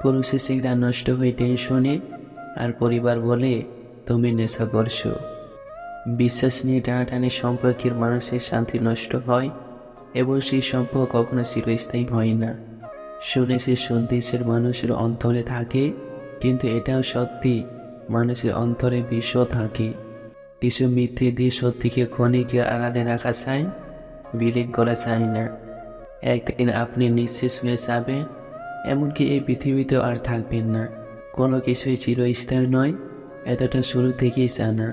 পুরুষের শিক্ষা নষ্ট হয়ে টেনশনে, আর পরিবার বলে তুমি নেশা করছো। বিশ্বাস নিয়ে টানাটানি সম্পর্কের মানুষের শান্তি নষ্ট হয় এবং সেই সম্পর্ক কখনো চিরস্থায়ী হয় না। শুনেছি সন্দেশের মানুষের অন্তরে থাকে, কিন্তু এটাও সত্যি, মানুষের অন্তরে বিষও থাকে। কিছু মিথ্যে দিয়ে সত্যিকে ক্ষণিকের আড়ালে রাখা চায়, বিলীন করা চায় না। একদিন আপনি নিঃশেষ হয়ে যাবেন, এমনকি এই পৃথিবীতেও আর থাকবেন না। কোনো কিছুই চিরস্থায়ী নয়, এতটা শুরু থেকেই জানা।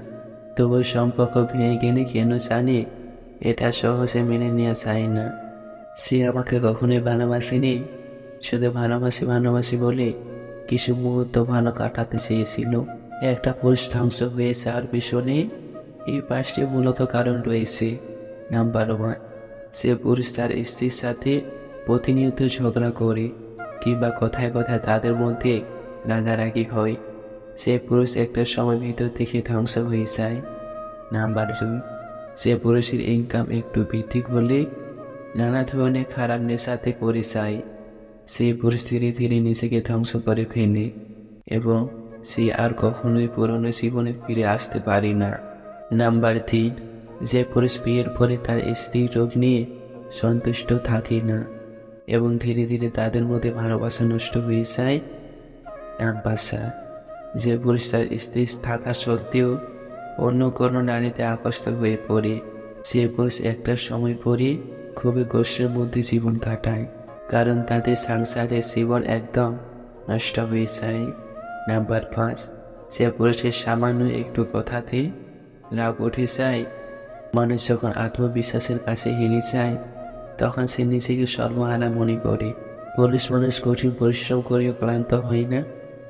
তবু সম্পর্ক ভেঙে গেলে কেন জানি এটা সহজে মেনে নেওয়া যায় না। সে আমাকে কখনোই ভালোবাসেনি, শুধু ভালোবাসি ভালোবাসি বলে কিছু মুহূর্ত ভালো কাটাতে চেয়েছিল। একটা পুরুষ ধ্বংস হয়ে যাওয়ার পিছনে এই 5টি মূলত কারণ রয়েছে। নাম্বার 1, সে পুরুষ তার স্ত্রীর সাথে প্রতিনিয়ত ঝগড়া করে কিংবা কথায় কথায় তাদের মধ্যে রাগারাগি হয়। সে পুরুষ একটা সময় ভিতর থেকে ধ্বংস হয়ে যায়। নাম্বার 2, সে পুরুষের ইনকাম একটু বৃদ্ধি করলে নানা ধরনের খারাপ নেশাতে পড়ে যায়। সেই পুরুষ ধীরে ধীরে নিজেকে ধ্বংস করে ফেলে এবং সে আর কখনোই পুরনো জীবনে ফিরে আসতে পারে না। নাম্বার 3, যে পুরুষ বিয়ের পরে তার স্ত্রীর রোগ নিয়ে সন্তুষ্ট থাকে না এবং ধীরে ধীরে তাদের মধ্যে ভালোবাসা নষ্ট হয়ে যায়। নাম্বার 4, যে পুরুষ তার স্ত্রী থাকা সত্ত্বেও অন্য কোনো নারীতে আকর্ষিত হয়ে পড়ে। সে পুরুষ একটা সময় পরে খুবই কষ্টের মধ্যে জীবন কাটায়, কারণ তাদের সংসারের জীবন একদম নষ্ট হয়ে যায়। নাম্বার 5, সে পুরুষের সামান্য একটু কথাতে রাগ উঠে যায়। মানুষ যখন আত্মবিশ্বাসের কাছে হেরে যায়, তখন সে নিজেকে সর্বহারা মনে করে। পুরুষ মানুষ কঠিন পরিশ্রম করেও ক্লান্ত হয় না,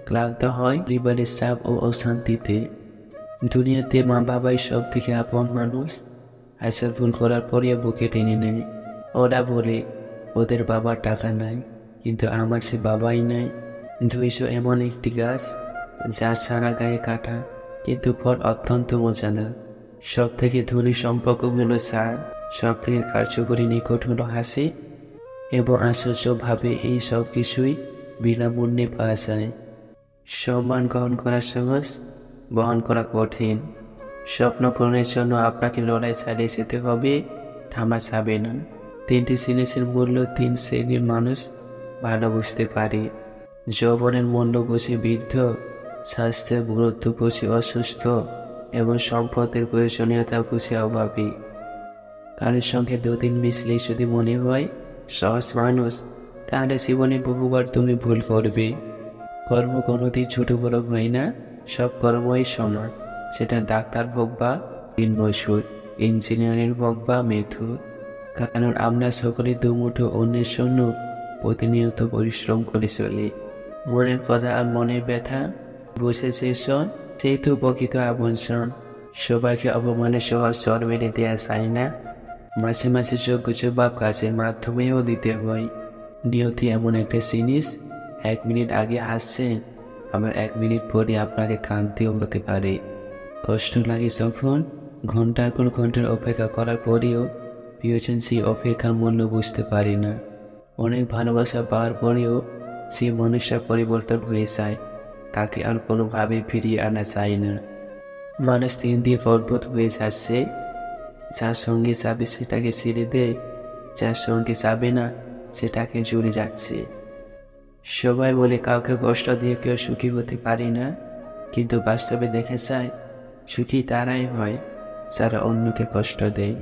ক্লান্ত হয় পরিবারের চাপ ও অশান্তিতে। দুনিয়াতে মা বাবাই সব থেকে আপন মানুষ। হাজার ভুল করার পরেও বুকে টেনে নেয়। ওরা বলে ওদের বাবার টাকা নাই, কিন্তু আমার সে বাবাই নাই। ধৈর্য এমন একটি গাছ, যার সারা গায়ে কাটা, কিন্তু ফল অত্যন্ত মজাদার। সব থেকে ধনী সম্পর্কগুলো সার, সব থেকে কার্যকরী নিকট হলো হাসি, এবং আশ্চর্যভাবে এই সব কিছুই বিনামূল্যে পাওয়া যায়। সম্মান গ্রহণ করা সহজ, বহন করা কঠিন। স্বপ্ন পূরণের জন্য আপনাকে লড়াই চালিয়ে যেতে হবে, থামা যাবে না। 3টি জিনিসের মূল্য 3 শ্রেণীর মানুষ ভালো বুঝতে পারে। যৌবনের মূল্য বুঝে বৃদ্ধ, স্বাস্থ্যের গুরুত্ব বুঝে অসুস্থ, এবং সম্পদের প্রয়োজনীয়তা বুঝে অভাবী। কারোর সঙ্গে 2 দিন মিশলেই যদি মনে হয় সহজ মানুষ, তাহলে জীবনে বহুবার তুমি ভুল করবে। কর্ম কোনোদিন ছোট বড় হয় না, সব কর্মই সমান। সেটা ডাক্তার হোক বা দিনমজুর, ইঞ্জিনিয়ারিং হোক বা মেথর। কারণ আমরা সকলে দুমুঠো অন্যের জন্য প্রতিনিয়ত পরিশ্রম করে চলি। মনের কথা আর মনের ব্যথা বুঝে যেজন, সেই তো প্রকৃত আপনজন। সবাইকে অপমানের সহজ চর মেরে দেওয়া যায় না, মাঝে মাঝে যোগ্য জবাব কাজের মাধ্যমেও দিতে হয়। নিয়তি এমন একটা জিনিস, 1 মিনিট আগে হাসছেন, আবার 1 মিনিট পরে আপনাকে কাঁদতেও হতে পারে। কষ্ট লাগে যখন ঘন্টার পর ঘন্টার অপেক্ষা করার পরেও প্রিয়জন সেই অপেক্ষার মূল্য বুঝতে পারে না। অনেক ভালোবাসা পাওয়ার পরেও সেই মানুষটা পরিবর্তন হয়ে যায়, তাকে আর কোনোভাবে ফিরিয়ে আনা যায় না। মানুষ দিন দিয়ে পর্বত হয়ে যাচ্ছে, যার সঙ্গে যাবে সেটাকে ছেড়ে দেয়, যার সঙ্গে যাবে না সেটাকে জুড়ে রাখছে। সবাই বলে কাউকে কষ্ট দিয়ে কেউ সুখী হতে পারে না, কিন্তু বাস্তবে দেখা যায় সুখী তারাই হয় যারা অন্যকে কষ্ট দেয়।